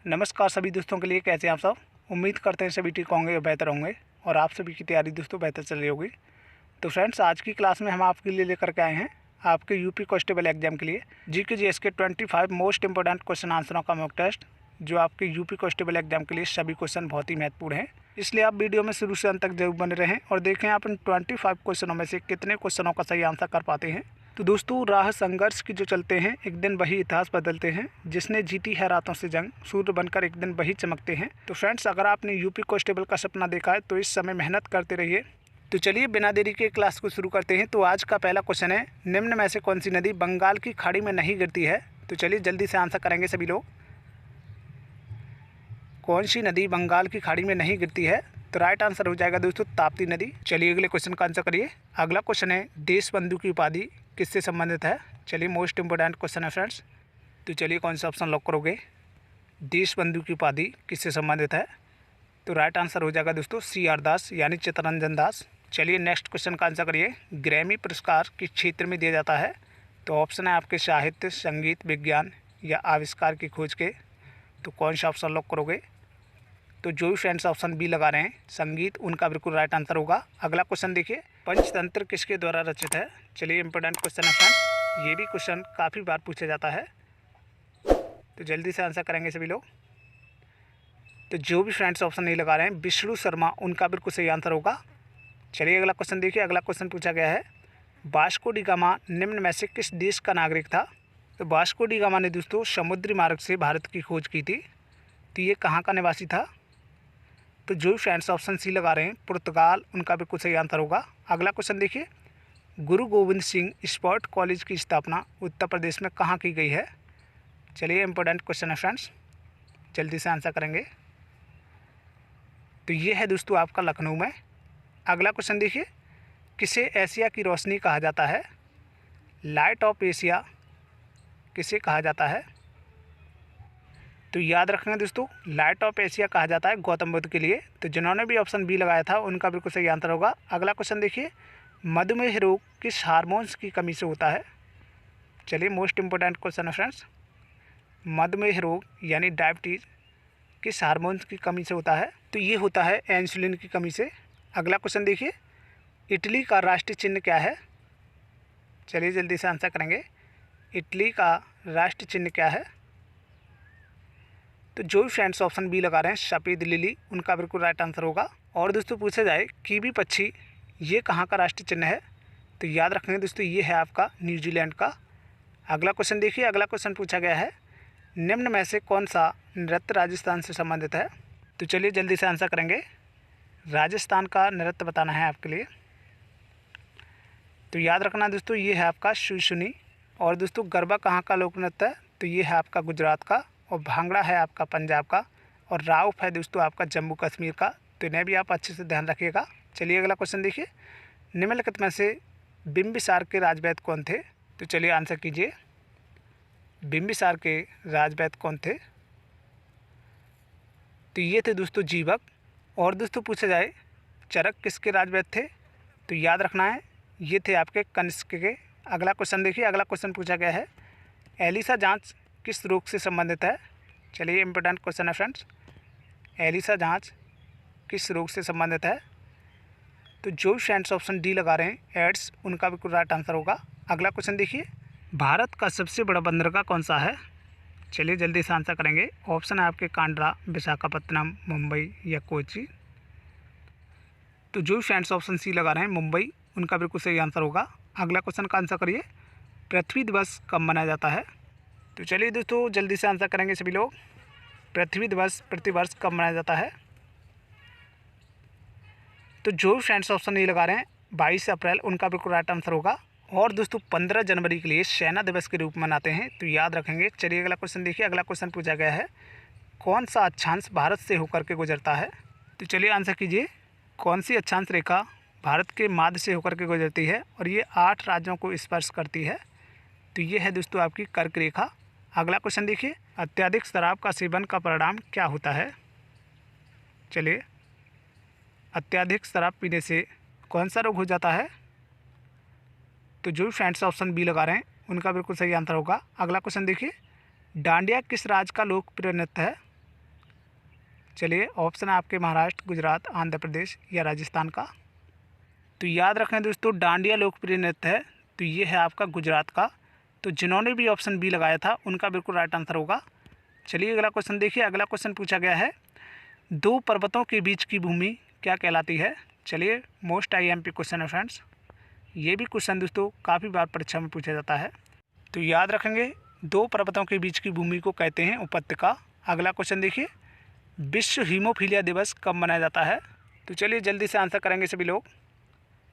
नमस्कार सभी दोस्तों के लिए, कैसे हैं आप सब। उम्मीद करते हैं सभी ठीक होंगे और बेहतर होंगे और आप सभी की तैयारी दोस्तों बेहतर चल रही होगी। तो फ्रेंड्स, आज की क्लास में हम आपके लिए लेकर के आए हैं आपके यूपी कांस्टेबल एग्जाम के लिए जीके जीएस के 25 मोस्ट इंपॉर्टेंट क्वेश्चन आंसरों का मॉक टेस्ट, जो आपके यूपी कांस्टेबल एग्जाम के लिए सभी क्वेश्चन बहुत ही महत्वपूर्ण हैं। इसलिए आप वीडियो में शुरू से अंत तक जरूर बने रहें और देखें आप इन 25 क्वेश्चनों में से कितने क्वेश्चनों का सही आंसर कर पाते हैं। तो दोस्तों, राह संघर्ष की जो चलते हैं, एक दिन वही इतिहास बदलते हैं, जिसने जीती है रातों से जंग, सूर्य बनकर एक दिन वही चमकते हैं। तो फ्रेंड्स, अगर आपने यूपी कांस्टेबल का सपना देखा है तो इस समय मेहनत करते रहिए। तो चलिए बिना देरी के क्लास को शुरू करते हैं। तो आज का पहला क्वेश्चन है, निम्न में से कौन सी नदी बंगाल की खाड़ी में नहीं गिरती है। तो चलिए जल्दी से आंसर करेंगे सभी लोग। कौन सी नदी बंगाल की खाड़ी में नहीं गिरती है? तो राइट आंसर हो जाएगा दोस्तों ताप्ती नदी। चलिए अगले क्वेश्चन का आंसर करिए। अगला क्वेश्चन है, देश बंधु की उपाधि किससे संबंधित है। चलिए मोस्ट इंपोर्टेंट क्वेश्चन है फ्रेंड्स। तो चलिए कौन सा ऑप्शन लॉक करोगे? देश बंधु की उपाधि किससे संबंधित है? तो राइट आंसर हो जाएगा दोस्तों CR दास यानी चित्तरंजन दास। चलिए नेक्स्ट क्वेश्चन का आंसर करिए। ग्रैमी पुरस्कार किस क्षेत्र में दिया जाता है? तो ऑप्शन है आपके साहित्य, संगीत, विज्ञान या आविष्कार की खोज के। तो कौन सा ऑप्शन लॉक करोगे? तो जो भी फ्रेंड्स ऑप्शन बी लगा रहे हैं संगीत, उनका बिल्कुल राइट आंसर होगा। अगला क्वेश्चन देखिए, पंचतंत्र किसके द्वारा रचित है। चलिए इंपॉर्टेंट क्वेश्चन है फ्रेंड्स, ये भी क्वेश्चन काफ़ी बार पूछा जाता है, तो जल्दी से आंसर करेंगे सभी लोग। तो जो भी फ्रेंड्स ऑप्शन नहीं लगा रहे हैं विष्णु शर्मा, उनका बिल्कुल सही आंसर होगा। चलिए अगला क्वेश्चन देखिए। अगला क्वेश्चन पूछा गया है, वास्को डी गामा निम्न में से किस देश का नागरिक था। तो वास्को डी गामा ने दोस्तों समुद्री मार्ग से भारत की खोज की थी। तो ये कहाँ का निवासी था? तो जो फ्रेंड्स ऑप्शन सी लगा रहे हैं पुर्तगाल, उनका बिल्कुल सही आंसर होगा। अगला क्वेश्चन देखिए, गुरु गोविंद सिंह स्पोर्ट कॉलेज की स्थापना उत्तर प्रदेश में कहाँ की गई है। चलिए इंपॉर्टेंट क्वेश्चन है फ्रेंड्स, जल्दी से आंसर करेंगे। तो ये है दोस्तों आपका लखनऊ में। अगला क्वेश्चन देखिए, किसे एशिया की रोशनी कहा जाता है। लाइट ऑफ एशिया किसे कहा जाता है? तो याद रखेंगे दोस्तों, लाइट ऑफ एशिया कहा जाता है गौतम बुद्ध के लिए। तो जिन्होंने भी ऑप्शन बी लगाया था उनका बिल्कुल सही आंसर होगा। अगला क्वेश्चन देखिए, मधुमेह रोग किस हार्मोन्स की कमी से होता है। चलिए मोस्ट इंपोर्टेंट क्वेश्चन है फ्रेंड्स, मधुमेह रोग यानी डायबिटीज़ किस हार्मोन्स की कमी से होता है। तो ये होता है इंसुलिन की कमी से। अगला क्वेश्चन देखिए, इटली का राष्ट्रीय चिन्ह क्या है। चलिए जल्दी से आंसर करेंगे। इटली का राष्ट्रीय चिन्ह क्या है? तो जो भी फ्रेंड्स ऑप्शन बी लगा रहे हैं सफ़ेद लिली, उनका बिल्कुल राइट आंसर होगा। और दोस्तों पूछा जाए कीवी पक्षी ये कहाँ का राष्ट्रीय चिन्ह है। तो याद रखेंगे दोस्तों, ये है आपका न्यूजीलैंड का। अगला क्वेश्चन देखिए। अगला क्वेश्चन पूछा गया है, निम्न में से कौन सा नृत्य राजस्थान से संबंधित है। तो चलिए जल्दी से आंसर करेंगे। राजस्थान का नृत्य बताना है आपके लिए। तो याद रखना दोस्तों, ये है आपका शुशुनी। और दोस्तों गरबा कहाँ का लोक नृत्य है। तो ये है आपका गुजरात का। और भांगड़ा है आपका पंजाब का। और राउफ है दोस्तों आपका जम्मू कश्मीर का। तो इन्हें भी आप अच्छे से ध्यान रखिएगा। चलिए अगला क्वेश्चन देखिए, निम्नलिखित में से बिंबिसार के राजवैद्य कौन थे। तो चलिए आंसर कीजिए, बिंबिसार के राजवैद्य कौन थे। तो ये थे दोस्तों जीवक। और दोस्तों पूछा जाए चरक किसके राजवैद्य थे। तो याद रखना है ये थे आपके कनिष्क के। अगला क्वेश्चन देखिए। अगला क्वेश्चन पूछा गया है, एलिसा जांच किस रोग से संबंधित है। चलिए इंपॉर्टेंट क्वेश्चन है फ्रेंड्स, एलिसा जांच किस रोग से संबंधित है। तो जो फ्रेंड्स ऑप्शन डी लगा रहे हैं एड्स, उनका बिल्कुल राइट आंसर होगा। अगला क्वेश्चन देखिए, भारत का सबसे बड़ा बंदरगाह कौन सा है। चलिए जल्दी से आंसर करेंगे। ऑप्शन है आपके कांड्रा, विशाखापत्तनम, मुंबई या कोची। तो जो फ्रेंड्स ऑप्शन सी लगा रहे हैं मुंबई, उनका बिल्कुल सही आंसर होगा। अगला क्वेश्चन का आंसर करिए, पृथ्वी दिवस कब मनाया जाता है। तो चलिए दोस्तों जल्दी से आंसर करेंगे सभी लोग। पृथ्वी दिवस प्रतिवर्ष कब मनाया जाता है। तो जो फ्रेंड्स ऑप्शन नहीं लगा रहे हैं 22 अप्रैल, उनका बिल्कुल राइट आंसर होगा। और दोस्तों 15 जनवरी के लिए सेना दिवस के रूप में मनाते हैं, तो याद रखेंगे। चलिए अगला क्वेश्चन देखिए। अगला क्वेश्चन पूछा गया है, कौन सा अक्षांश भारत से होकर के गुजरता है। तो चलिए आंसर कीजिए, कौन सी अक्षांश रेखा भारत के माध्य से होकर के गुजरती है और ये 8 राज्यों को स्पर्श करती है। तो ये है दोस्तों आपकी कर्क रेखा। अगला क्वेश्चन देखिए, अत्यधिक शराब का सेवन का परिणाम क्या होता है। चलिए, अत्यधिक शराब पीने से कौन सा रोग हो जाता है। तो जो फ्रेंड्स ऑप्शन बी लगा रहे हैं उनका बिल्कुल सही आंसर होगा। अगला क्वेश्चन देखिए, डांडिया किस राज्य का लोकप्रिय नृत्य है। चलिए ऑप्शन है आपके महाराष्ट्र, गुजरात, आंध्र प्रदेश या राजस्थान का। तो याद रखें दोस्तों, डांडिया लोकप्रिय नृत्य है, तो ये है आपका गुजरात का। तो जिन्होंने भी ऑप्शन बी लगाया था उनका बिल्कुल राइट आंसर होगा। चलिए अगला क्वेश्चन देखिए। अगला क्वेश्चन पूछा गया है, दो पर्वतों के बीच की भूमि क्या कहलाती है। चलिए मोस्ट IMP क्वेश्चन है फ्रेंड्स। ये भी क्वेश्चन दोस्तों काफ़ी बार परीक्षा में पूछा जाता है। तो याद रखेंगे, दो पर्वतों के बीच की भूमि को कहते हैं उपत्यका। अगला क्वेश्चन देखिए, विश्व हीमोफीलिया दिवस कब मनाया जाता है। तो चलिए जल्दी से आंसर करेंगे सभी लोग।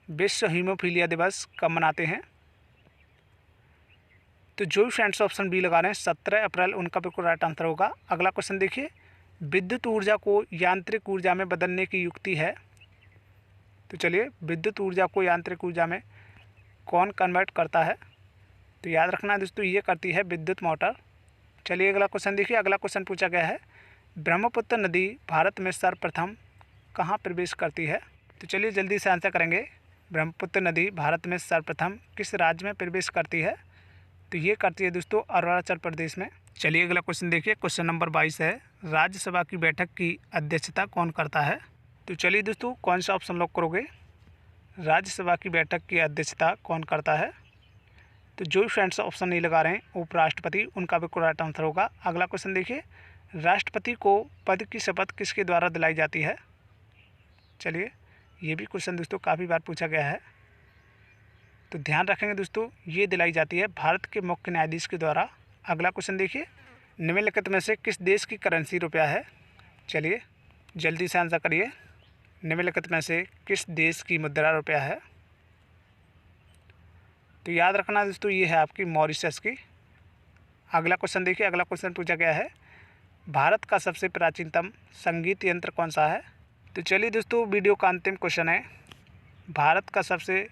विश्व हीमोफीलिया दिवस कब मनाते हैं। तो जो भी फ्रेंड्स ऑप्शन बी लगा रहे हैं 17 अप्रैल, उनका बिल्कुल राइट आंसर होगा। अगला क्वेश्चन देखिए, विद्युत ऊर्जा को यांत्रिक ऊर्जा में बदलने की युक्ति है। तो चलिए विद्युत ऊर्जा को यांत्रिक ऊर्जा में कौन कन्वर्ट करता है। तो याद रखना दोस्तों, ये करती है विद्युत मोटर। चलिए अगला क्वेश्चन देखिए। अगला क्वेश्चन पूछा गया है, ब्रह्मपुत्र नदी भारत में सर्वप्रथम कहाँ प्रवेश करती है। तो चलिए जल्दी से आंसर करेंगे। ब्रह्मपुत्र नदी भारत में सर्वप्रथम किस राज्य में प्रवेश करती है। तो ये करती है दोस्तों अरुणाचल प्रदेश में। चलिए अगला क्वेश्चन देखिए। क्वेश्चन नंबर 22 है, राज्यसभा की बैठक की अध्यक्षता कौन करता है। तो चलिए दोस्तों कौन सा ऑप्शन लॉक करोगे। राज्यसभा की बैठक की अध्यक्षता कौन करता है। तो जो भी फ्रेंड्स ऑप्शन नहीं लगा रहे हैं उपराष्ट्रपति, उनका बिल्कुल राइट आंसर होगा। अगला क्वेश्चन देखिए, राष्ट्रपति को पद की शपथ किसके द्वारा दिलाई जाती है। चलिए ये भी क्वेश्चन दोस्तों काफ़ी बार पूछा गया है, तो ध्यान रखेंगे दोस्तों, ये दिलाई जाती है भारत के मुख्य न्यायाधीश के द्वारा। अगला क्वेश्चन देखिए, निम्नलिखित में से किस देश की करेंसी रुपया है। चलिए जल्दी से आंसर करिए। निम्नलिखित में से किस देश की मुद्रा रुपया है। तो याद रखना दोस्तों, ये है आपकी मॉरिशस की। अगला क्वेश्चन देखिए। अगला क्वेश्चन पूछा गया है, भारत का सबसे प्राचीनतम संगीत यंत्र कौन सा है। तो चलिए दोस्तों वीडियो का अंतिम क्वेश्चन है, भारत का सबसे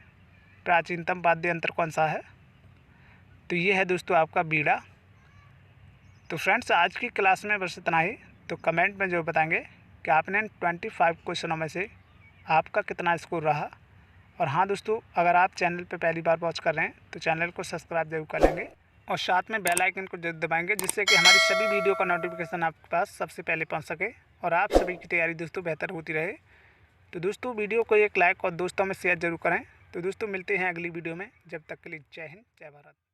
प्राचीनतम वाद्य यंत्र कौन सा है। तो ये है दोस्तों आपका बीड़ा। तो फ्रेंड्स आज की क्लास में बस इतना ही। तो कमेंट में जो बताएंगे कि आपने 25 क्वेश्चनों में से आपका कितना स्कोर रहा। और हाँ दोस्तों, अगर आप चैनल पे पहली बार वॉच कर रहे हैं तो चैनल को सब्सक्राइब जरूर कर लेंगे और साथ में बेल आइकन को जरूर दबाएंगे, जिससे कि हमारी सभी वीडियो का नोटिफिकेशन आपके पास सबसे पहले पहुंच सके और आप सभी की तैयारी दोस्तों बेहतर होती रहे। तो दोस्तों वीडियो को एक लाइक और दोस्तों में शेयर जरूर करें। तो दोस्तों मिलते हैं अगली वीडियो में, जब तक के लिए जय हिंद जय भारत।